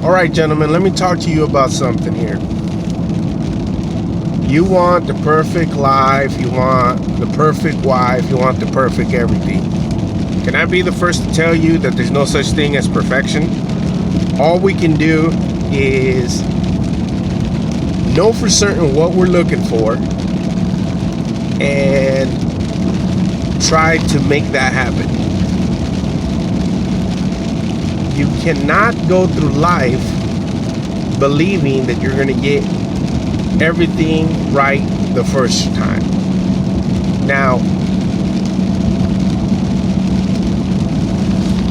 All right, gentlemen, let me talk to you about something here. You want the perfect life, you want the perfect wife, you want the perfect everything. Can I be the first to tell you that there's no such thing as perfection? All we can do is know for certain what we're looking for and try to make that happen. You cannot go through life believing that you're going to get everything right the first time. Now,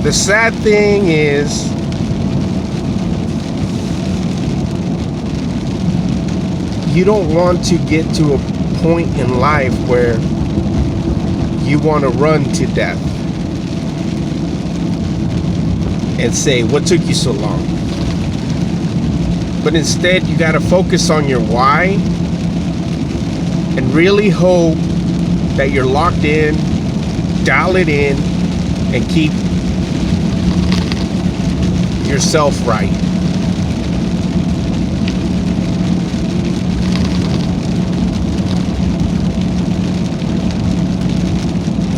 the sad thing is, you don't want to get to a point in life where you want to run to death and say, what took you so long? But instead, you got to focus on your why and really hope that you're locked in, dial it in, and keep yourself right.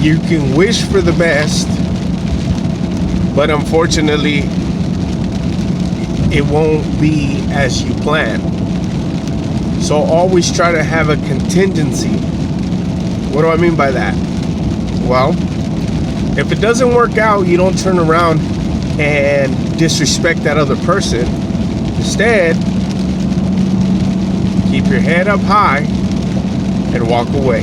You can wish for the best, but unfortunately, it won't be as you plan. So always try to have a contingency. What do I mean by that? Well, if it doesn't work out, you don't turn around and disrespect that other person. Instead, keep your head up high and walk away.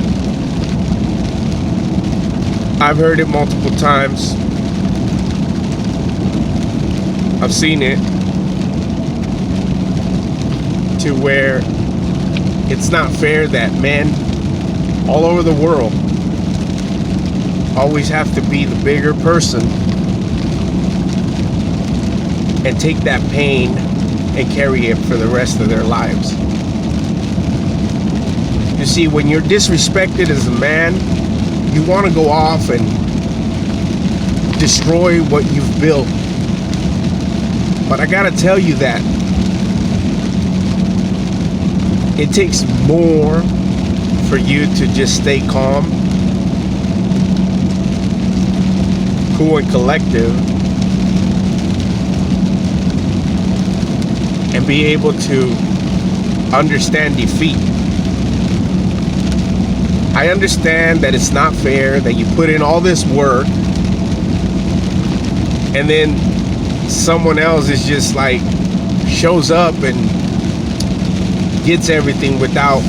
I've heard it multiple times. I've seen it to where it's not fair that men all over the world always have to be the bigger person and take that pain and carry it for the rest of their lives. You see, when you're disrespected as a man, you want to go off and destroy what you've built. But I gotta tell you that it takes more for you to just stay calm, cool and collective, and be able to understand defeat. I understand that it's not fair that you put in all this work and then someone else is just like shows up and gets everything without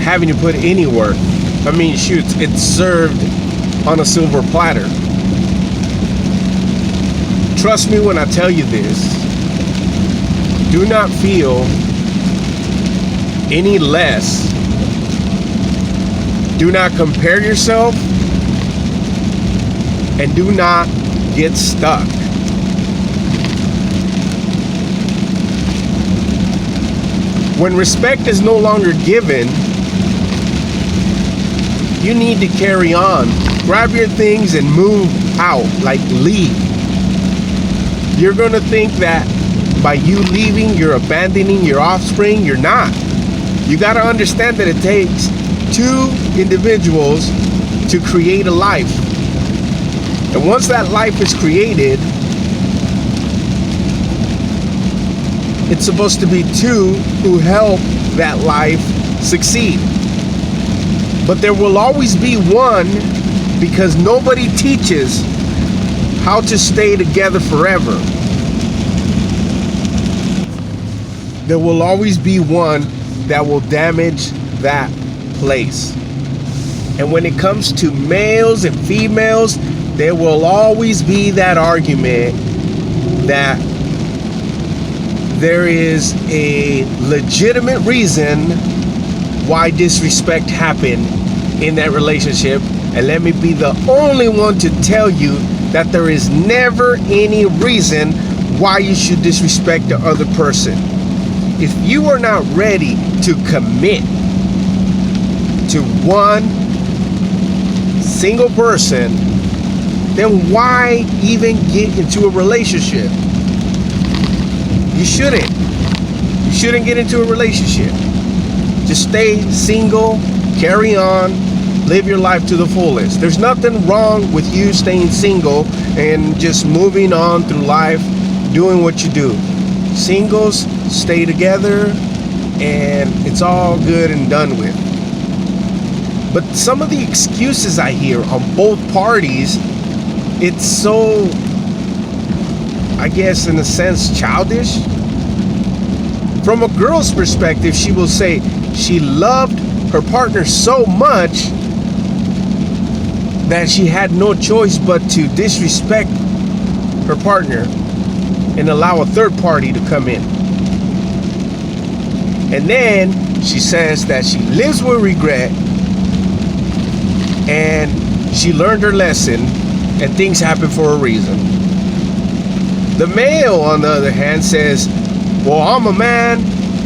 having to put any work. I mean, shoot, it's served on a silver platter. Trust me when I tell you this. Do not feel any less. Do not compare yourself, and do not get stuck. When respect is no longer given, you need to carry on. Grab your things and move out, like leave. You're gonna think that by you leaving, you're abandoning your offspring. You're not. You gotta understand that it takes two individuals to create a life. And once that life is created, it's supposed to be two who help that life succeed. But there will always be one, because nobody teaches how to stay together forever. There will always be one that will damage that place. And when it comes to males and females, there will always be that argument that there is a legitimate reason why disrespect happened in that relationship. And let me be the only one to tell you that there is never any reason why you should disrespect the other person. If you are not ready to commit to one single person, then why even get into a relationship? You shouldn't. You shouldn't get into a relationship. Just stay single, carry on, live your life to the fullest. There's nothing wrong with you staying single and just moving on through life, doing what you do. Singles stay together and it's all good and done with. But some of the excuses I hear on both parties, it's so, I guess in a sense, childish. From a girl's perspective, she will say she loved her partner so much that she had no choice but to disrespect her partner and allow a third party to come in. And then she says that she lives with regret and she learned her lesson and things happen for a reason. The male, on the other hand, says, well, I'm a man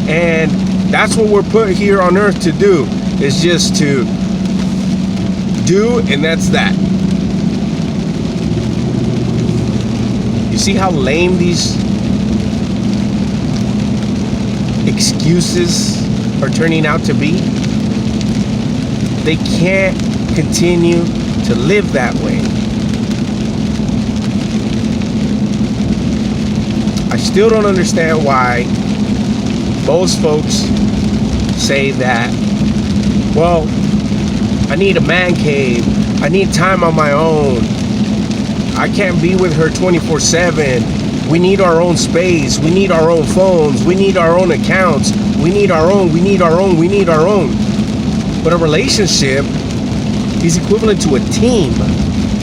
and that's what we're put here on earth to do, is just to do, and that's that. You see how lame these excuses are turning out to be? They can't continue to live that way. I still don't understand why most folks say that, well, I need a man cave, I need time on my own, I can't be with her 24/7, we need our own space, we need our own phones, we need our own accounts, we need our own. But a relationship is equivalent to a team.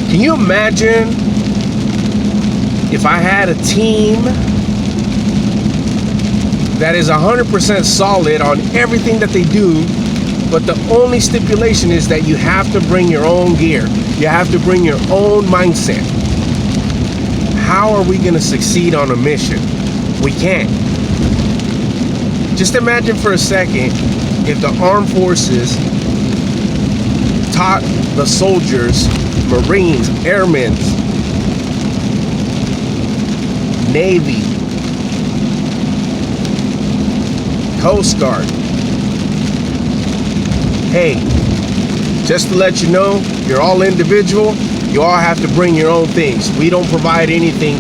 Can you imagine if I had a team that is 100% solid on everything that they do, but the only stipulation is that you have to bring your own gear, you have to bring your own mindset? How are we going to succeed on a mission? We can't. Just imagine for a second if the armed forces taught the soldiers, Marines, Airmen, Navy, Coast Guard, hey, just to let you know, you're all individual, you all have to bring your own things. We don't provide anything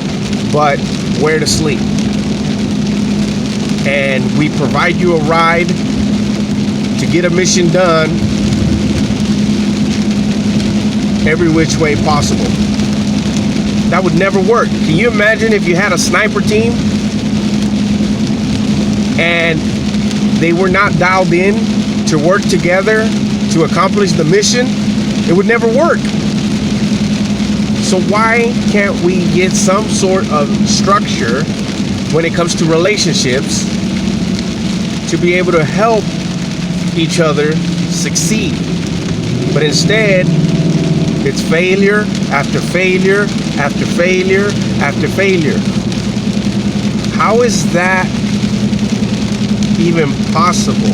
but where to sleep. And we provide you a ride to get a mission done every which way possible. That would never work. Can you imagine if you had a sniper team and they were not dialed in to work together to accomplish the mission? It would never work. So why can't we get some sort of structure when it comes to relationships to be able to help each other succeed? But instead, it's failure after failure after failure after failure. How is that even possible?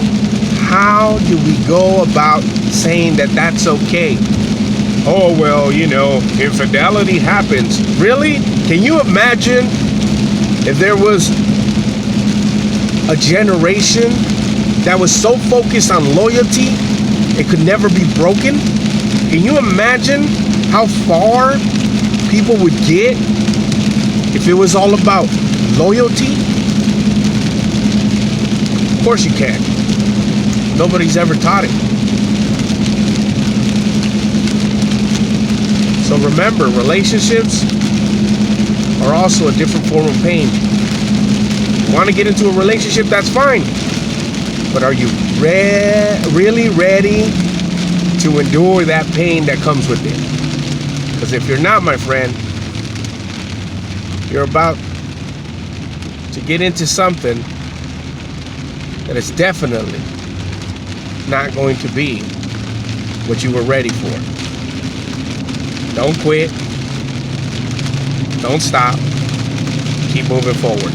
How do we go about saying that that's okay? Oh, well, you know, infidelity happens. Really? Can you imagine if there was a generation that was so focused on loyalty, it could never be broken? Can you imagine how far people would get if it was all about loyalty? Of course you can. Nobody's ever taught it. So remember, relationships are also a different form of pain. You want to get into a relationship, that's fine. But are you really ready to endure that pain that comes with it? Because if you're not, my friend, you're about to get into something that is definitely not going to be what you were ready for. Don't quit. Don't stop. Keep moving forward.